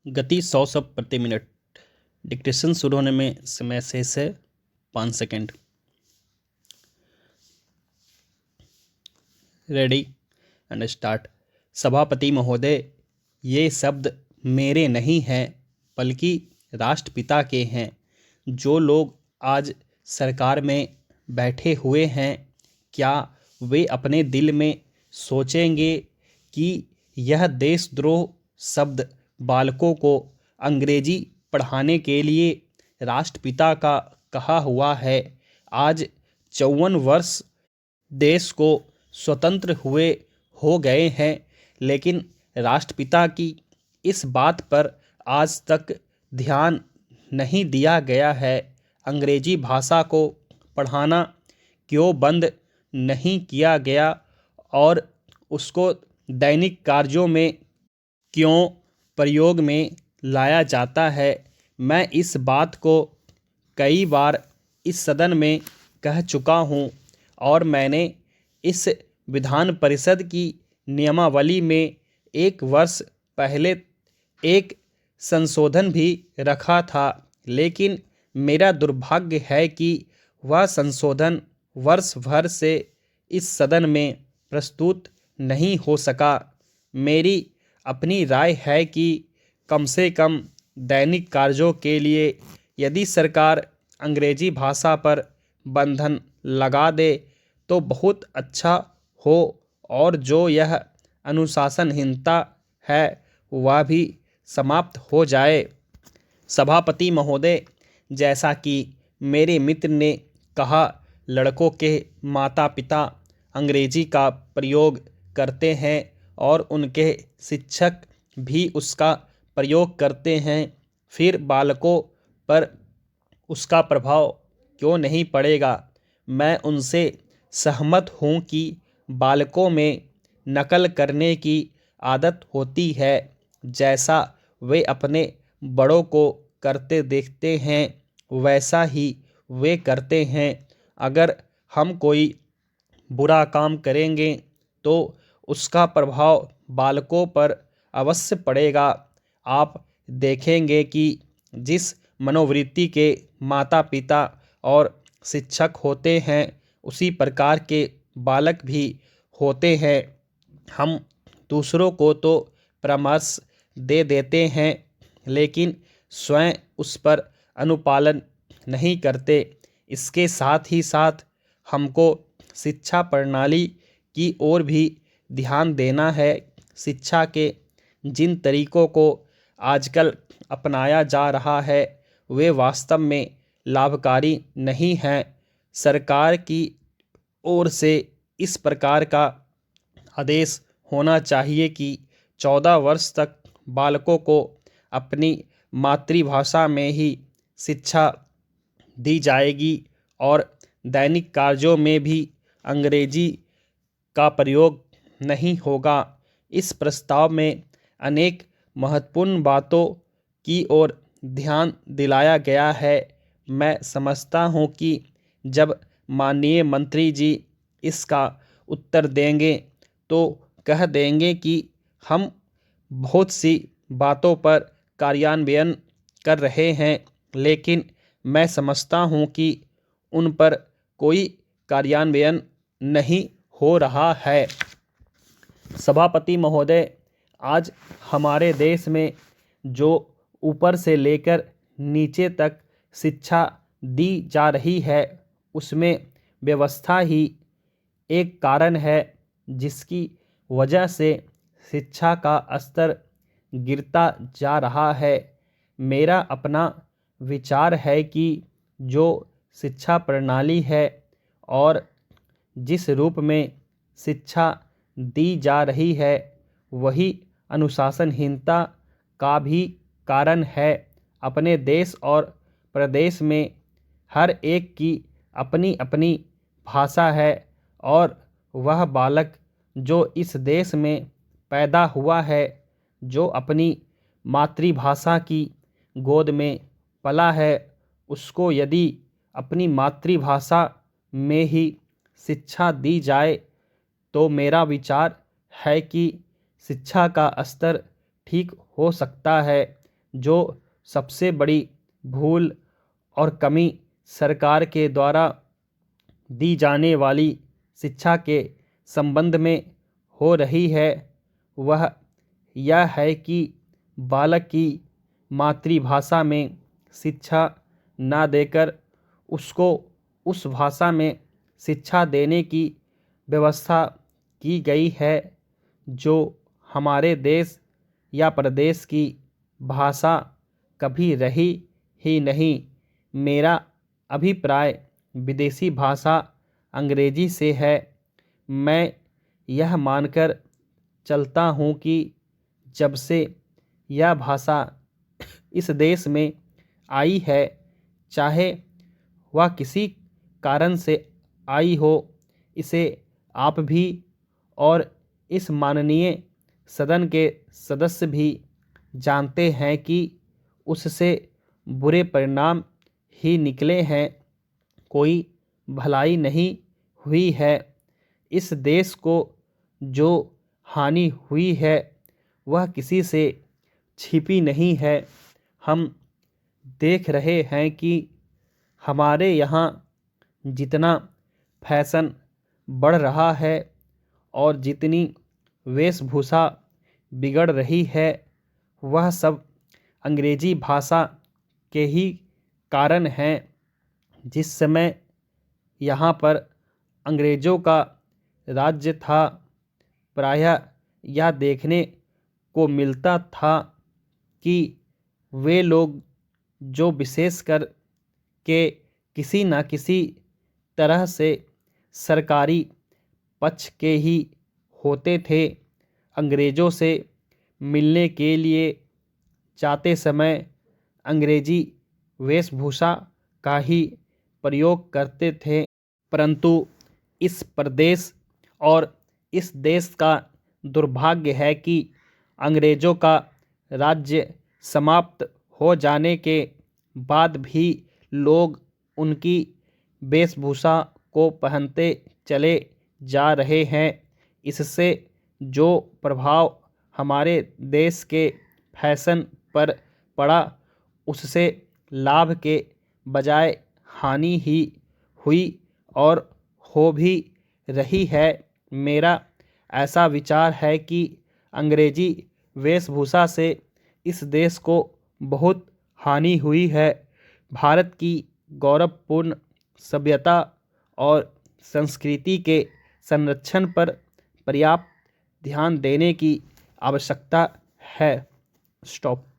गति 100 शब्द प्रति मिनट। डिक्टेशन शुरू होने में समय शेष है 5 सेकेंड। Ready and start. सभापति महोदय, ये शब्द मेरे नहीं हैं बल्कि राष्ट्रपिता के हैं। जो लोग आज सरकार में बैठे हुए हैं, क्या वे अपने दिल में सोचेंगे कि यह देशद्रोह शब्द बालकों को अंग्रेजी पढ़ाने के लिए राष्ट्रपिता का कहा हुआ है। आज 54 वर्ष देश को स्वतंत्र हुए हो गए हैं, लेकिन राष्ट्रपिता की इस बात पर आज तक ध्यान नहीं दिया गया है। अंग्रेजी भाषा को पढ़ाना क्यों बंद नहीं किया गया और उसको दैनिक कार्यों में क्यों प्रयोग में लाया जाता है। मैं इस बात को कई बार इस सदन में कह चुका हूँ और मैंने इस विधान परिषद की नियमावली में 1 वर्ष पहले एक संशोधन भी रखा था, लेकिन मेरा दुर्भाग्य है कि वह संशोधन वर्ष भर से इस सदन में प्रस्तुत नहीं हो सका। मेरी अपनी राय है कि कम से कम दैनिक कार्यों के लिए यदि सरकार अंग्रेजी भाषा पर बंधन लगा दे तो बहुत अच्छा हो और जो यह अनुशासनहीनता है वह भी समाप्त हो जाए। सभापति महोदय, जैसा कि मेरे मित्र ने कहा, लड़कों के माता पिता अंग्रेजी का प्रयोग करते हैं और उनके शिक्षक भी उसका प्रयोग करते हैं। फिर बालकों पर उसका प्रभाव क्यों नहीं पड़ेगा। मैं उनसे सहमत हूँ कि बालकों में नकल करने की आदत होती है, जैसा वे अपने बड़ों को करते देखते हैं वैसा ही वे करते हैं। अगर हम कोई बुरा काम करेंगे तो उसका प्रभाव बालकों पर अवश्य पड़ेगा। आप देखेंगे कि जिस मनोवृत्ति के माता पिता और शिक्षक होते हैं उसी प्रकार के बालक भी होते हैं। हम दूसरों को तो परामर्श दे देते हैं, लेकिन स्वयं उस पर अनुपालन नहीं करते। इसके साथ ही साथ हमको शिक्षा प्रणाली की ओर भी ध्यान देना है। शिक्षा के जिन तरीकों को आजकल अपनाया जा रहा है वे वास्तव में लाभकारी नहीं हैं। सरकार की ओर से इस प्रकार का आदेश होना चाहिए कि 14 वर्ष तक बालकों को अपनी मातृभाषा में ही शिक्षा दी जाएगी और दैनिक कार्यों में भी अंग्रेजी का प्रयोग नहीं होगा। इस प्रस्ताव में अनेक महत्वपूर्ण बातों की ओर ध्यान दिलाया गया है। मैं समझता हूँ कि जब माननीय मंत्री जी इसका उत्तर देंगे तो कह देंगे कि हम बहुत सी बातों पर कार्यान्वयन कर रहे हैं, लेकिन मैं समझता हूँ कि उन पर कोई कार्यान्वयन नहीं हो रहा है। सभापति महोदय, आज हमारे देश में जो ऊपर से लेकर नीचे तक शिक्षा दी जा रही है उसमें व्यवस्था ही एक कारण है जिसकी वजह से शिक्षा का स्तर गिरता जा रहा है। मेरा अपना विचार है कि जो शिक्षा प्रणाली है और जिस रूप में शिक्षा दी जा रही है वही अनुशासनहीनता का भी कारण है। अपने देश और प्रदेश में हर एक की अपनी अपनी भाषा है और वह बालक जो इस देश में पैदा हुआ है, जो अपनी मातृभाषा की गोद में पला है, उसको यदि अपनी मातृभाषा में ही शिक्षा दी जाए तो मेरा विचार है कि शिक्षा का स्तर ठीक हो सकता है। जो सबसे बड़ी भूल और कमी सरकार के द्वारा दी जाने वाली शिक्षा के संबंध में हो रही है वह यह है कि बालक की मातृभाषा में शिक्षा ना देकर उसको उस भाषा में शिक्षा देने की व्यवस्था की गई है जो हमारे देश या प्रदेश की भाषा कभी रही ही नहीं। मेरा अभिप्राय विदेशी भाषा अंग्रेजी से है। मैं यह मानकर चलता हूँ कि जब से यह भाषा इस देश में आई है, चाहे वह किसी कारण से आई हो, इसे आप भी और इस माननीय सदन के सदस्य भी जानते हैं कि उससे बुरे परिणाम ही निकले हैं, कोई भलाई नहीं हुई है। इस देश को जो हानि हुई है वह किसी से छिपी नहीं है। हम देख रहे हैं कि हमारे यहाँ जितना फैशन बढ़ रहा है और जितनी वेशभूषा बिगड़ रही है वह सब अंग्रेजी भाषा के ही कारण हैं। जिस समय यहाँ पर अंग्रेज़ों का राज्य था, प्रायः यह देखने को मिलता था कि वे लोग जो विशेषकर के किसी न किसी तरह से सरकारी पक्ष के ही होते थे, अंग्रेज़ों से मिलने के लिए जाते समय अंग्रेजी वेशभूषा का ही प्रयोग करते थे। परंतु इस प्रदेश और इस देश का दुर्भाग्य है कि अंग्रेज़ों का राज्य समाप्त हो जाने के बाद भी लोग उनकी वेशभूषा को पहनते चले जा रहे हैं। इससे जो प्रभाव हमारे देश के फैशन पर पड़ा उससे लाभ के बजाय हानि ही हुई और हो भी रही है। मेरा ऐसा विचार है कि अंग्रेजी वेशभूषा से इस देश को बहुत हानि हुई है। भारत की गौरवपूर्ण सभ्यता और संस्कृति के संरक्षण पर पर्याप्त ध्यान देने की आवश्यकता है। स्टॉप।